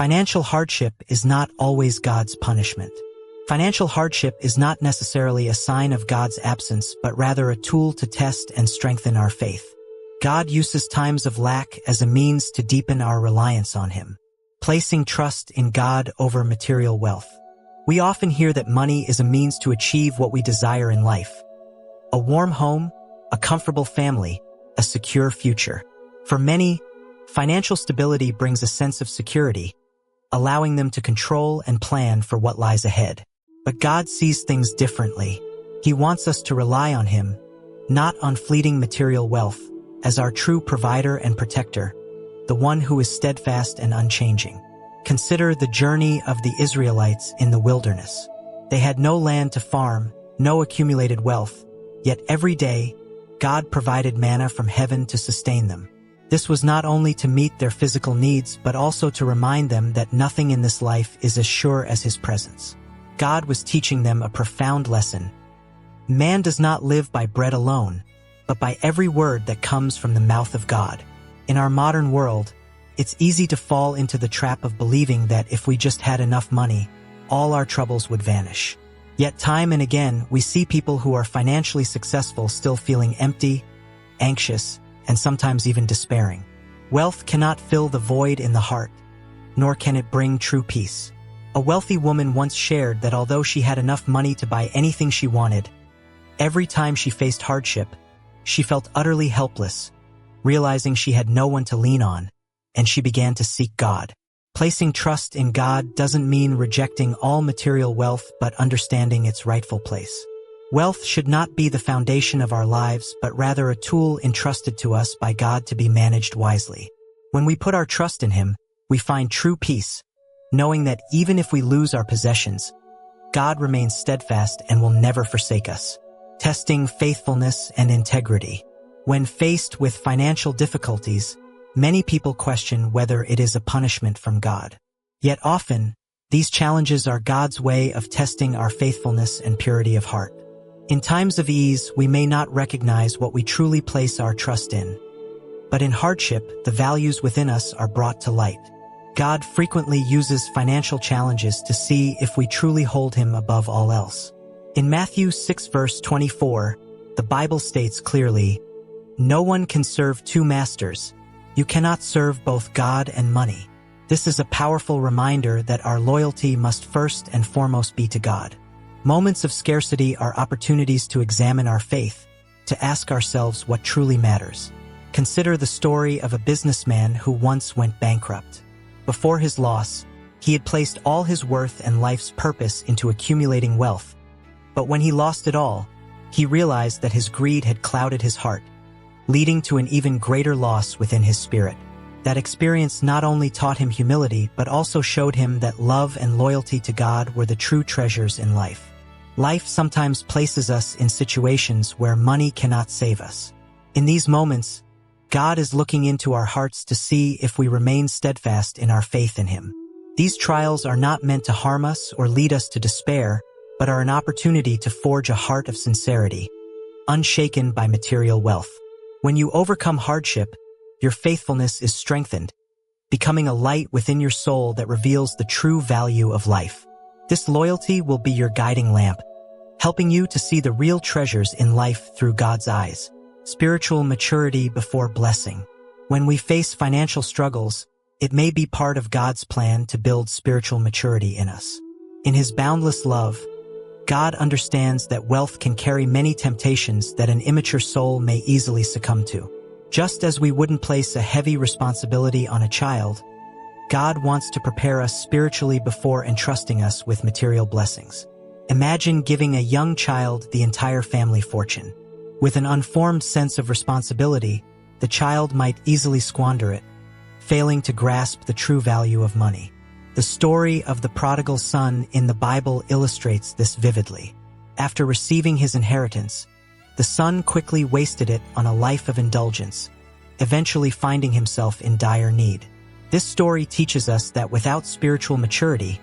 Financial hardship is not always God's punishment. Financial hardship is not necessarily a sign of God's absence, but rather a tool to test and strengthen our faith. God uses times of lack as a means to deepen our reliance on Him, placing trust in God over material wealth. We often hear that money is a means to achieve what we desire in life: a warm home, a comfortable family, a secure future. For many, financial stability brings a sense of security, allowing them to control and plan for what lies ahead. But God sees things differently. He wants us to rely on Him, not on fleeting material wealth, as our true provider and protector, the one who is steadfast and unchanging. Consider the journey of the Israelites in the wilderness. They had no land to farm, no accumulated wealth, yet every day, God provided manna from heaven to sustain them. This was not only to meet their physical needs, but also to remind them that nothing in this life is as sure as His presence. God was teaching them a profound lesson. Man does not live by bread alone, but by every word that comes from the mouth of God. In our modern world, it's easy to fall into the trap of believing that if we just had enough money, all our troubles would vanish. Yet time and again, we see people who are financially successful still feeling empty, anxious, and sometimes even despairing. Wealth cannot fill the void in the heart, nor can it bring true peace. A wealthy woman once shared that although she had enough money to buy anything she wanted, every time she faced hardship, she felt utterly helpless, realizing she had no one to lean on, and she began to seek God. Placing trust in God doesn't mean rejecting all material wealth, but understanding its rightful place. Wealth should not be the foundation of our lives, but rather a tool entrusted to us by God to be managed wisely. When we put our trust in Him, we find true peace, knowing that even if we lose our possessions, God remains steadfast and will never forsake us. Testing faithfulness and integrity. When faced with financial difficulties, many people question whether it is a punishment from God. Yet often, these challenges are God's way of testing our faithfulness and purity of heart. In times of ease, we may not recognize what we truly place our trust in. But in hardship, the values within us are brought to light. God frequently uses financial challenges to see if we truly hold Him above all else. In Matthew 6 verse 24, the Bible states clearly, "No one can serve two masters. You cannot serve both God and money." This is a powerful reminder that our loyalty must first and foremost be to God. Moments of scarcity are opportunities to examine our faith, to ask ourselves what truly matters. Consider the story of a businessman who once went bankrupt. Before his loss, he had placed all his worth and life's purpose into accumulating wealth. But when he lost it all, he realized that his greed had clouded his heart, leading to an even greater loss within his spirit. That experience not only taught him humility, but also showed him that love and loyalty to God were the true treasures in life. Life sometimes places us in situations where money cannot save us. In these moments, God is looking into our hearts to see if we remain steadfast in our faith in Him. These trials are not meant to harm us or lead us to despair, but are an opportunity to forge a heart of sincerity, unshaken by material wealth. When you overcome hardship, your faithfulness is strengthened, becoming a light within your soul that reveals the true value of life. This loyalty will be your guiding lamp, helping you to see the real treasures in life through God's eyes. Spiritual maturity before blessing. When we face financial struggles, it may be part of God's plan to build spiritual maturity in us. In His boundless love, God understands that wealth can carry many temptations that an immature soul may easily succumb to. Just as we wouldn't place a heavy responsibility on a child, God wants to prepare us spiritually before entrusting us with material blessings. Imagine giving a young child the entire family fortune. With an unformed sense of responsibility, the child might easily squander it, failing to grasp the true value of money. The story of the prodigal son in the Bible illustrates this vividly. After receiving his inheritance, the son quickly wasted it on a life of indulgence, eventually finding himself in dire need. This story teaches us that without spiritual maturity,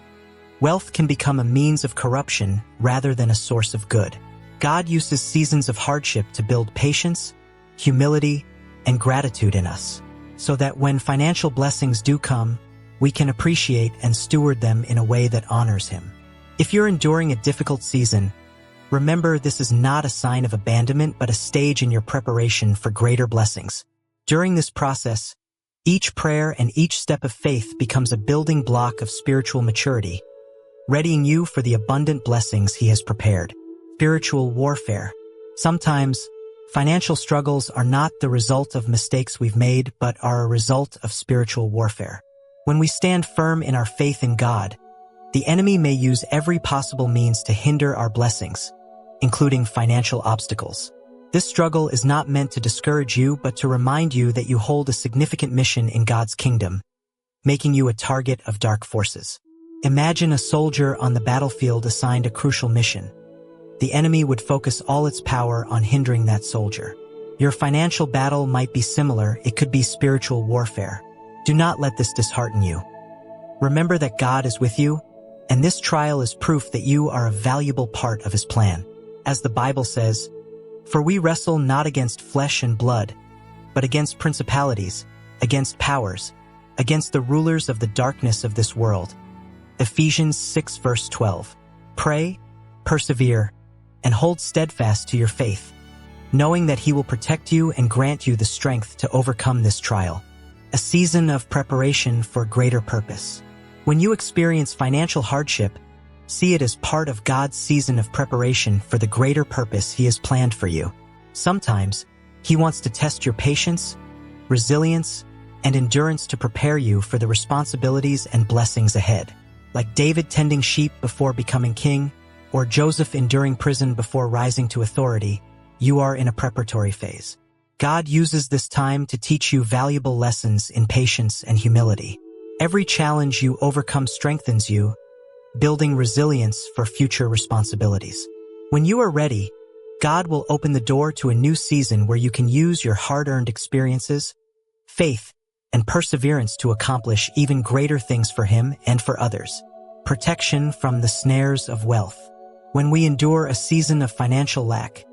wealth can become a means of corruption rather than a source of good. God uses seasons of hardship to build patience, humility, and gratitude in us, so that when financial blessings do come, we can appreciate and steward them in a way that honors Him. If you're enduring a difficult season, remember this is not a sign of abandonment but a stage in your preparation for greater blessings. During this process, each prayer and each step of faith becomes a building block of spiritual maturity, readying you for the abundant blessings He has prepared. Spiritual warfare. Sometimes, financial struggles are not the result of mistakes we've made but are a result of spiritual warfare. When we stand firm in our faith in God, the enemy may use every possible means to hinder our blessings, including financial obstacles. This struggle is not meant to discourage you but to remind you that you hold a significant mission in God's kingdom, making you a target of dark forces. Imagine a soldier on the battlefield assigned a crucial mission. The enemy would focus all its power on hindering that soldier. Your financial battle might be similar. It could be spiritual warfare. Do not let this dishearten you. Remember that God is with you, and this trial is proof that you are a valuable part of His plan. As the Bible says, "For we wrestle not against flesh and blood, but against principalities, against powers, against the rulers of the darkness of this world." Ephesians 6 verse 12. Pray, persevere, and hold steadfast to your faith, knowing that He will protect you and grant you the strength to overcome this trial. A season of preparation for greater purpose. When you experience financial hardship, see it as part of God's season of preparation for the greater purpose He has planned for you. Sometimes, He wants to test your patience, resilience, and endurance to prepare you for the responsibilities and blessings ahead. Like David tending sheep before becoming king, or Joseph enduring prison before rising to authority, you are in a preparatory phase. God uses this time to teach you valuable lessons in patience and humility. Every challenge you overcome strengthens you, building resilience for future responsibilities. When you are ready, God will open the door to a new season where you can use your hard-earned experiences, faith, and perseverance to accomplish even greater things for Him and for others. Protection from the snares of wealth. When we endure a season of financial lack,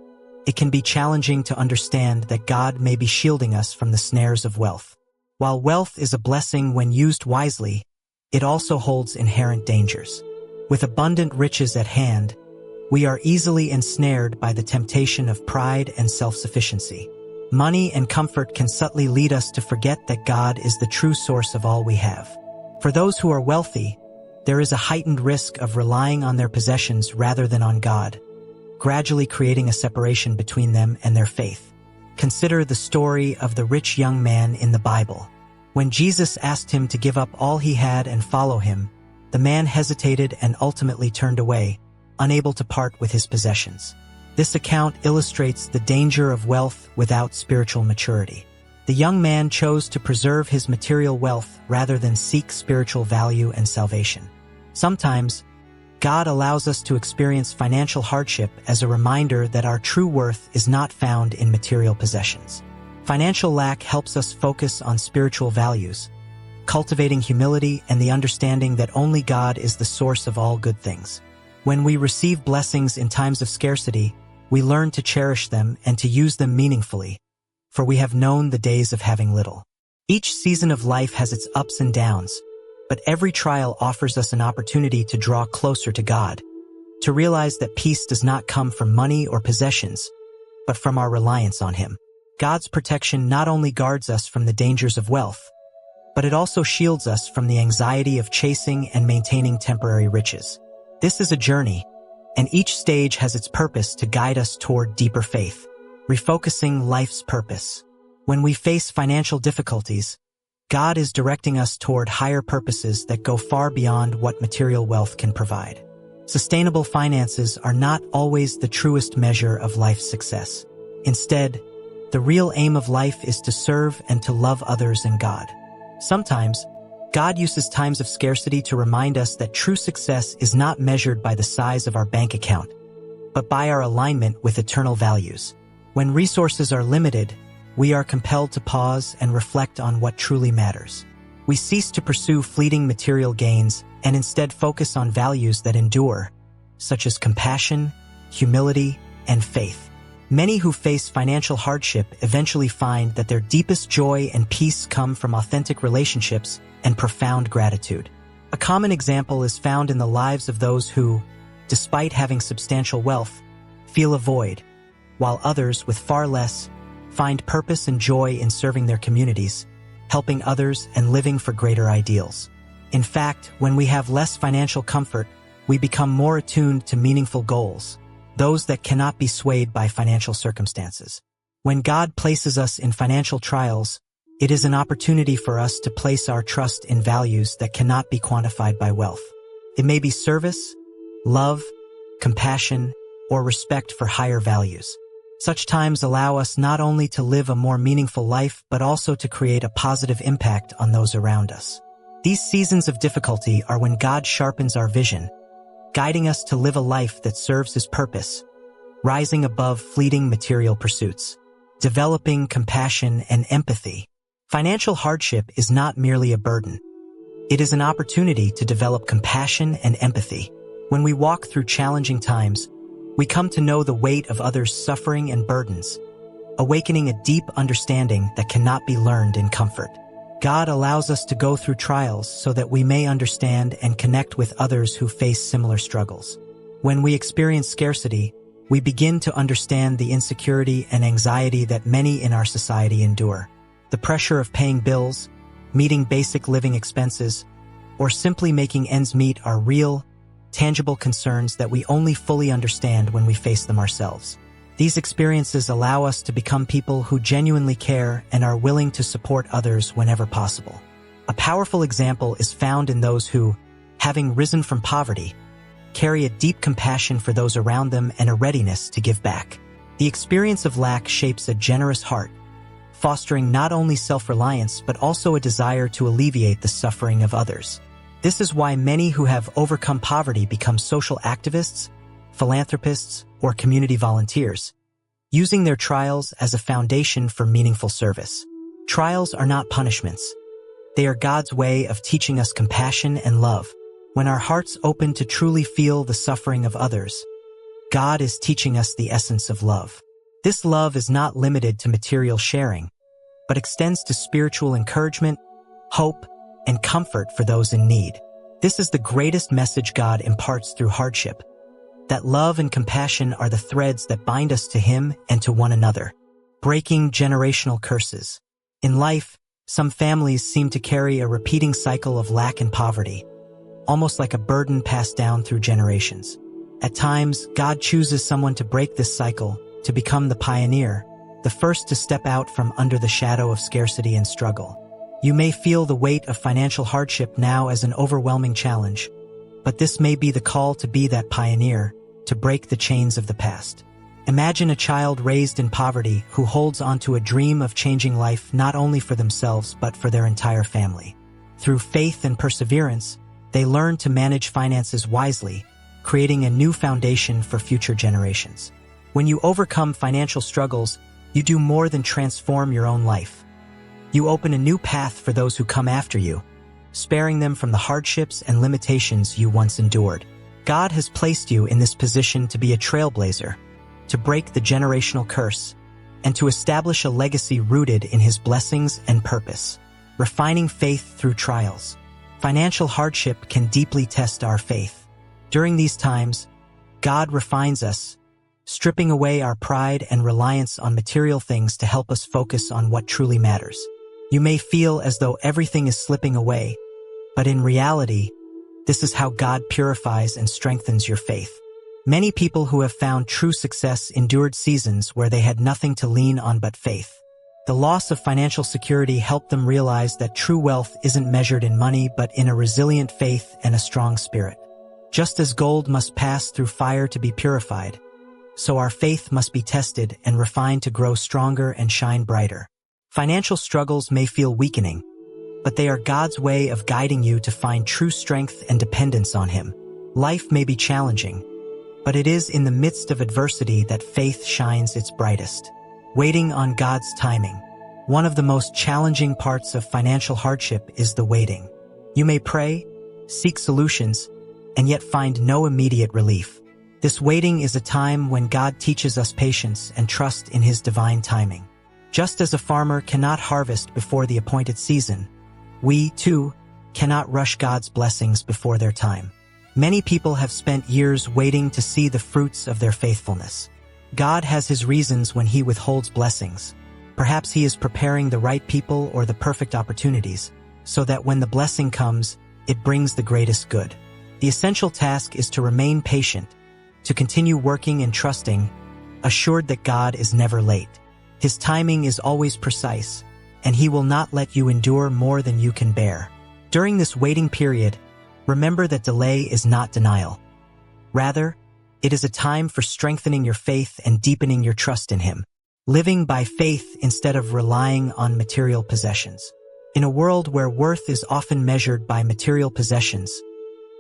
it can be challenging to understand that God may be shielding us from the snares of wealth. While wealth is a blessing when used wisely, it also holds inherent dangers. With abundant riches at hand, we are easily ensnared by the temptation of pride and self-sufficiency. Money and comfort can subtly lead us to forget that God is the true source of all we have. For those who are wealthy, there is a heightened risk of relying on their possessions rather than on God, gradually creating a separation between them and their faith. Consider the story of the rich young man in the Bible. When Jesus asked him to give up all he had and follow Him, the man hesitated and ultimately turned away, unable to part with his possessions. This account illustrates the danger of wealth without spiritual maturity. The young man chose to preserve his material wealth rather than seek spiritual value and salvation. Sometimes, God allows us to experience financial hardship as a reminder that our true worth is not found in material possessions. Financial lack helps us focus on spiritual values, cultivating humility and the understanding that only God is the source of all good things. When we receive blessings in times of scarcity, we learn to cherish them and to use them meaningfully, for we have known the days of having little. Each season of life has its ups and downs, but every trial offers us an opportunity to draw closer to God, to realize that peace does not come from money or possessions, but from our reliance on Him. God's protection not only guards us from the dangers of wealth, but it also shields us from the anxiety of chasing and maintaining temporary riches. This is a journey, and each stage has its purpose to guide us toward deeper faith, refocusing life's purpose. When we face financial difficulties, God is directing us toward higher purposes that go far beyond what material wealth can provide. Sustainable finances are not always the truest measure of life's success. Instead, the real aim of life is to serve and to love others and God. Sometimes, God uses times of scarcity to remind us that true success is not measured by the size of our bank account, but by our alignment with eternal values. When resources are limited, we are compelled to pause and reflect on what truly matters. We cease to pursue fleeting material gains and instead focus on values that endure, such as compassion, humility, and faith. Many who face financial hardship eventually find that their deepest joy and peace come from authentic relationships and profound gratitude. A common example is found in the lives of those who, despite having substantial wealth, feel a void, while others with far less find purpose and joy in serving their communities, helping others and living for greater ideals. In fact, when we have less financial comfort, we become more attuned to meaningful goals, those that cannot be swayed by financial circumstances. When God places us in financial trials, it is an opportunity for us to place our trust in values that cannot be quantified by wealth. It may be service, love, compassion, or respect for higher values. Such times allow us not only to live a more meaningful life but also to create a positive impact on those around us. These seasons of difficulty are when God sharpens our vision, guiding us to live a life that serves His purpose, rising above fleeting material pursuits, developing compassion and empathy. Financial hardship is not merely a burden. It is an opportunity to develop compassion and empathy. When we walk through challenging times, we come to know the weight of others' suffering and burdens, awakening a deep understanding that cannot be learned in comfort. God allows us to go through trials so that we may understand and connect with others who face similar struggles. When we experience scarcity, we begin to understand the insecurity and anxiety that many in our society endure. The pressure of paying bills, meeting basic living expenses, or simply making ends meet are real, tangible concerns that we only fully understand when we face them ourselves. These experiences allow us to become people who genuinely care and are willing to support others whenever possible. A powerful example is found in those who, having risen from poverty, carry a deep compassion for those around them and a readiness to give back. The experience of lack shapes a generous heart, fostering not only self-reliance but also a desire to alleviate the suffering of others. This is why many who have overcome poverty become social activists, philanthropists, or community volunteers, using their trials as a foundation for meaningful service. Trials are not punishments. They are God's way of teaching us compassion and love. When our hearts open to truly feel the suffering of others, God is teaching us the essence of love. This love is not limited to material sharing, but extends to spiritual encouragement, hope, and comfort for those in need. This is the greatest message God imparts through hardship, that love and compassion are the threads that bind us to Him and to one another, breaking generational curses. In life, some families seem to carry a repeating cycle of lack and poverty, almost like a burden passed down through generations. At times, God chooses someone to break this cycle, to become the pioneer, the first to step out from under the shadow of scarcity and struggle. You may feel the weight of financial hardship now as an overwhelming challenge, but this may be the call to be that pioneer, to break the chains of the past. Imagine a child raised in poverty who holds onto a dream of changing life not only for themselves but for their entire family. Through faith and perseverance, they learn to manage finances wisely, creating a new foundation for future generations. When you overcome financial struggles, you do more than transform your own life. You open a new path for those who come after you, sparing them from the hardships and limitations you once endured. God has placed you in this position to be a trailblazer, to break the generational curse, and to establish a legacy rooted in His blessings and purpose. Refining faith through trials. Financial hardship can deeply test our faith. During these times, God refines us, stripping away our pride and reliance on material things to help us focus on what truly matters. You may feel as though everything is slipping away, but in reality, this is how God purifies and strengthens your faith. Many people who have found true success endured seasons where they had nothing to lean on but faith. The loss of financial security helped them realize that true wealth isn't measured in money but in a resilient faith and a strong spirit. Just as gold must pass through fire to be purified, so our faith must be tested and refined to grow stronger and shine brighter. Financial struggles may feel weakening, but they are God's way of guiding you to find true strength and dependence on Him. Life may be challenging, but it is in the midst of adversity that faith shines its brightest. Waiting on God's timing. One of the most challenging parts of financial hardship is the waiting. You may pray, seek solutions, and yet find no immediate relief. This waiting is a time when God teaches us patience and trust in His divine timing. Just as a farmer cannot harvest before the appointed season, we, too, cannot rush God's blessings before their time. Many people have spent years waiting to see the fruits of their faithfulness. God has His reasons when He withholds blessings. Perhaps He is preparing the right people or the perfect opportunities, so that when the blessing comes, it brings the greatest good. The essential task is to remain patient, to continue working and trusting, assured that God is never late. His timing is always precise, and He will not let you endure more than you can bear. During this waiting period, remember that delay is not denial. Rather, it is a time for strengthening your faith and deepening your trust in Him, living by faith instead of relying on material possessions. In a world where worth is often measured by material possessions,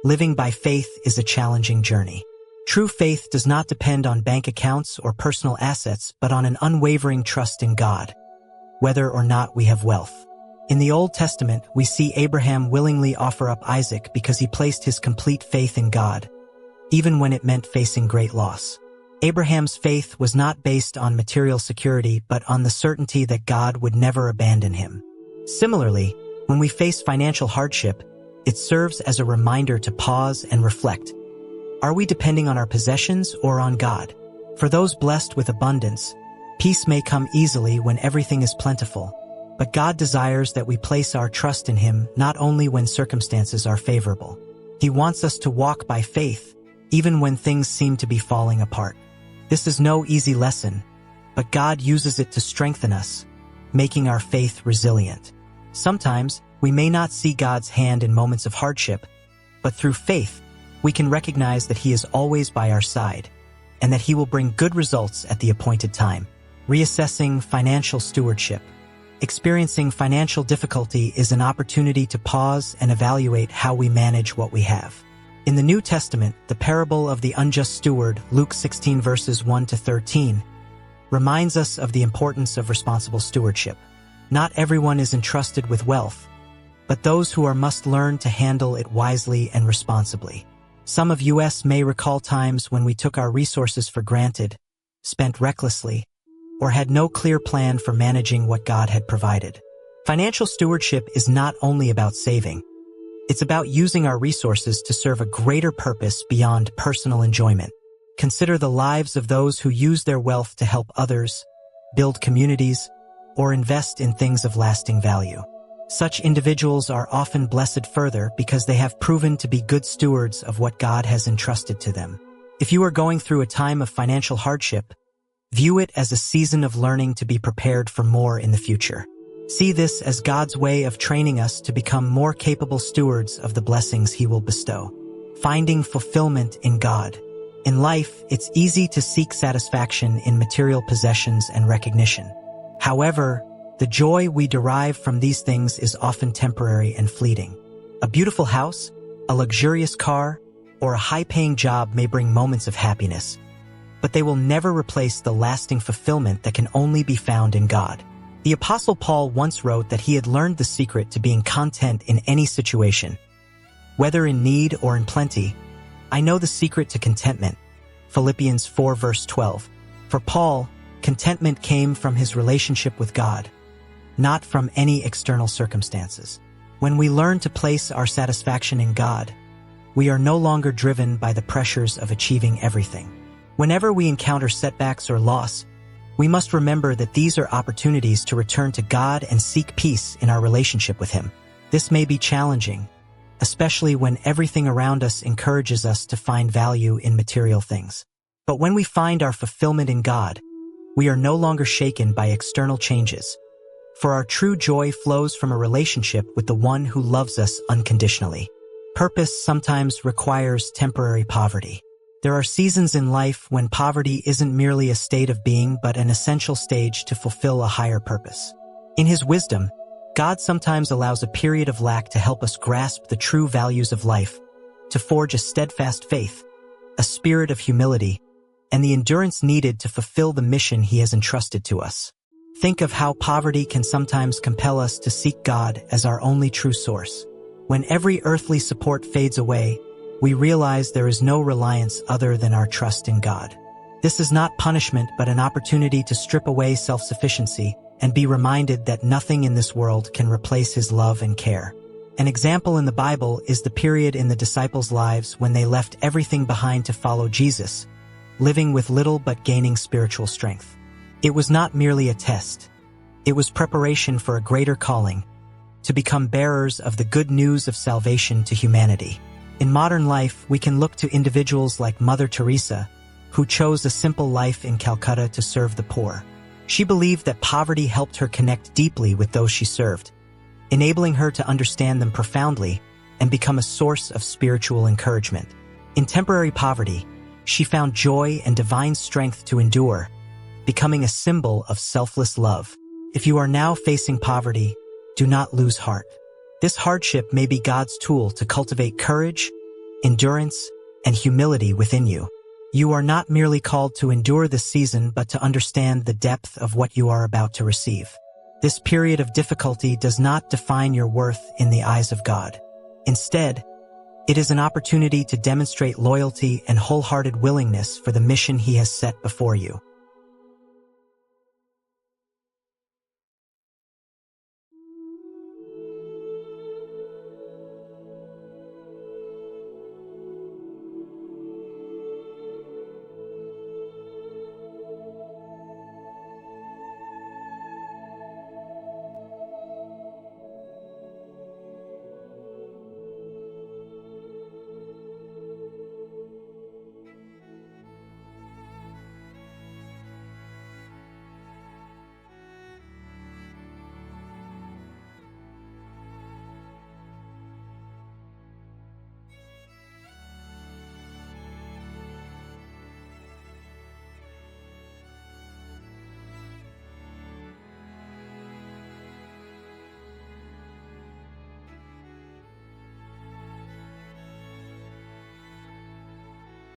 living by faith is a challenging journey. True faith does not depend on bank accounts or personal assets, but on an unwavering trust in God, whether or not we have wealth. In the Old Testament, we see Abraham willingly offer up Isaac because he placed his complete faith in God, even when it meant facing great loss. Abraham's faith was not based on material security, but on the certainty that God would never abandon him. Similarly, when we face financial hardship, it serves as a reminder to pause and reflect. Are we depending on our possessions or on God? For those blessed with abundance, peace may come easily when everything is plentiful. But God desires that we place our trust in Him not only when circumstances are favorable. He wants us to walk by faith, even when things seem to be falling apart. This is no easy lesson, but God uses it to strengthen us, making our faith resilient. Sometimes, we may not see God's hand in moments of hardship, but through faith, we can recognize that He is always by our side, and that He will bring good results at the appointed time. Reassessing financial stewardship. Experiencing financial difficulty is an opportunity to pause and evaluate how we manage what we have. In the New Testament, the parable of the unjust steward, Luke 16 verses 1 to 13, reminds us of the importance of responsible stewardship. Not everyone is entrusted with wealth, but those who are must learn to handle it wisely and responsibly. Some of us may recall times when we took our resources for granted, spent recklessly, or had no clear plan for managing what God had provided. Financial stewardship is not only about saving. It's about using our resources to serve a greater purpose beyond personal enjoyment. Consider the lives of those who use their wealth to help others, build communities, or invest in things of lasting value. Such individuals are often blessed further because they have proven to be good stewards of what God has entrusted to them. If you are going through a time of financial hardship, view it as a season of learning to be prepared for more in the future. See this as God's way of training us to become more capable stewards of the blessings He will bestow. Finding fulfillment in God. In life, it's easy to seek satisfaction in material possessions and recognition. However, the joy we derive from these things is often temporary and fleeting. A beautiful house, a luxurious car, or a high-paying job may bring moments of happiness, but they will never replace the lasting fulfillment that can only be found in God. The Apostle Paul once wrote that he had learned the secret to being content in any situation. Whether in need or in plenty, I know the secret to contentment. Philippians 4 verse 12. For Paul, contentment came from his relationship with God, not from any external circumstances. When we learn to place our satisfaction in God, we are no longer driven by the pressures of achieving everything. Whenever we encounter setbacks or loss, we must remember that these are opportunities to return to God and seek peace in our relationship with Him. This may be challenging, especially when everything around us encourages us to find value in material things. But when we find our fulfillment in God, we are no longer shaken by external changes, for our true joy flows from a relationship with the One who loves us unconditionally. Purpose sometimes requires temporary poverty. There are seasons in life when poverty isn't merely a state of being but an essential stage to fulfill a higher purpose. In His wisdom, God sometimes allows a period of lack to help us grasp the true values of life, to forge a steadfast faith, a spirit of humility, and the endurance needed to fulfill the mission He has entrusted to us. Think of how poverty can sometimes compel us to seek God as our only true source. When every earthly support fades away, we realize there is no reliance other than our trust in God. This is not punishment but an opportunity to strip away self-sufficiency and be reminded that nothing in this world can replace His love and care. An example in the Bible is the period in the disciples' lives when they left everything behind to follow Jesus, living with little but gaining spiritual strength. It was not merely a test. It was preparation for a greater calling, to become bearers of the good news of salvation to humanity. In modern life, we can look to individuals like Mother Teresa, who chose a simple life in Calcutta to serve the poor. She believed that poverty helped her connect deeply with those she served, enabling her to understand them profoundly and become a source of spiritual encouragement. In temporary poverty, she found joy and divine strength to endure, becoming a symbol of selfless love. If you are now facing poverty, do not lose heart. This hardship may be God's tool to cultivate courage, endurance, and humility within you. You are not merely called to endure this season but to understand the depth of what you are about to receive. This period of difficulty does not define your worth in the eyes of God. Instead, it is an opportunity to demonstrate loyalty and wholehearted willingness for the mission He has set before you.